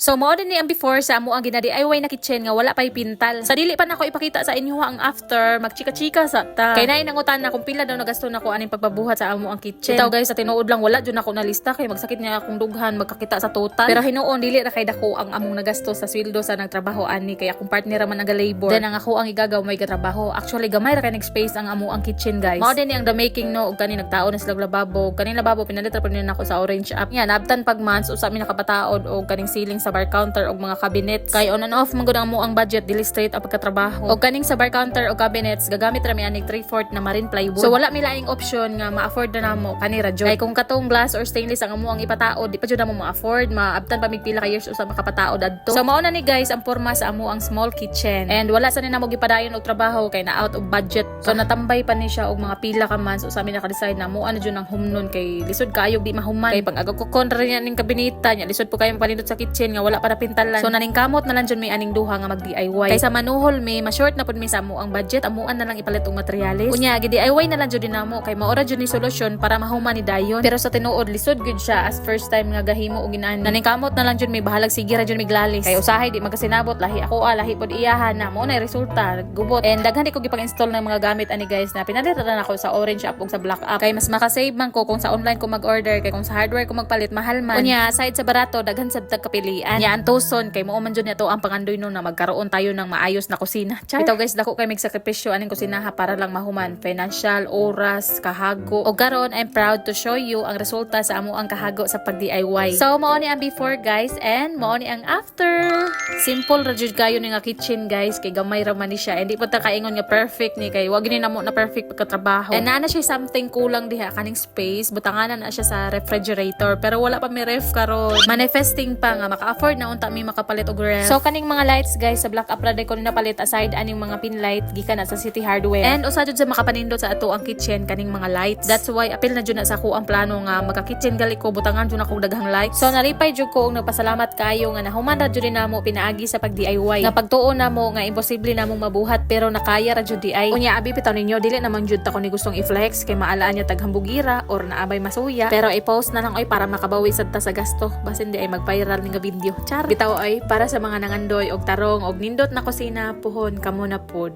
So mao din ni ang before sa amo ang gina-DIY na kitchen nga wala pay pintal. Sa dili pa nako ipakita sa inyo ang after, magchika-chika sa ta. Kay naay nangutan na kung pila daw nagasto nako aning pagpabuhat sa amo ang kitchen. Itaw guys, sa tinuod lang wala jud nako na lista kay magsakit niya akong dughan magkakita sa total. Pero hinuon dili ra kay dako ang among nagasto sa sweldo sa nagtrabaho ani kay akong partner man naga-labor. Then ang ako ang igagaw may gatrabaho. Actually gamay ra kay nag-space ang amo ang kitchen guys. Mao din ni ang the making no ug kani nagtaon na sila lababo. Kaning lababo pinalit ra pud nako sa orange app. Nya nabtan pag months usa mi nakapataod og kaning ceiling sa bar counter og mga cabinets. Kay on and off man gud ang mo ang budget dili straight ang pagkatrabaho. Og kaning sa bar counter og cabinets gagamit ra mi aning 3/4 na marine plywood. So wala mi laing option nga ma-afford na namo kani ra jud. Kay kung katong glass or stainless ang amo ang ipataod, di pa jud namo ma-afford, maabtan pa mig pila ka years usa makapataod adto. So mao na ni guys ang porma sa amo ang small kitchen. And wala sa ni namo gipadayon og trabaho kay na out of budget. So natambay pa ni siya og mga pila ka months usa mi naka-decide na mo ano jud ang humnon kay lisod kaayo di mahuman. Kay pag aga ko kontra niya ning kabineta nya lisod po kayo palindot sa kitchen nga wala pa na pintalan. So naning kamot na lang jud may aning duha nga mag-DIY. Kay sa manuhol mi ma-short na pud mi sa amo ang budget, amuan na lang ipalit og materyales. Unya gi-DIY na lang jud dinamo kay maora jud ni solusyon para mahuman ni dayon. Pero sa tinuod lisod gud siya as first time nga gahimo og inani. Naning kamot na lang jud may bahalag sige ra jud mig lalis. Kay usahay di magasinabot lahi ako lahi pod iyahan na mo na resulta gubot. And daghan di ko gipang-install ng mga gamit ani guys na pinadira na ako sa orange app ug sa black app. Kay mas makasave man ko kung sa online ko mag-order kay kung sa hardware ko magpalit mahal man. Unya aside sa barato daghan sad tag kapilian. Nya antuson kay mo man jud nato ang pangandoy no na magkaroon tayo ng maayos na kusina. Char. Ito guys dako kay mig sakripisyo aning kusinaha para lang mahuman financial, oras, kahago. Og karon I'm proud to show you ang resulta sa amo ang kahago sa pag-DIY. So mao ni ang before guys and mao ni ang after. Simple ra jud kayo ni nga kitchen guys kay gamay ra man ni siya. Hindi po ta kaingon nga perfect ni kay wag ni namo na perfect pagkatrabaho. And na siya something kulang diha kaning space, butanganan na siya sa refrigerator pero wala pa mi ref karon. Manifesting pa nga maka-afford na unta mi makapalit og ref. So kaning mga lights guys sa black up ra ko ni napalit aside aning mga pin light gikan na sa City Hardware. And usa jud sa makapanindot sa ato ang kitchen kaning mga lights. That's why apil na jud na sa ako ang plano nga magka-kitchen gali ko butangan jud ako daghang lights. So nalipay jud ko og nagpasalamat kayo nga nahuman ra jud namo pinaagi sa pag-DIY. Nga pagtuon namo nga imposible namong mabuhat pero nakaya ra jud di ay. Unya abi bitaw ninyo dili naman jud ta ko ni gustong i-flex kay maalaan niya taghambugira or naabay masuya. Pero i-post na lang oy para makabawi sad ta sa gasto. Basin di ay mag-viral ning video. Char. Bitaw oy para sa mga nangandoy og tarong og nindot na kusina puhon kamo na pod.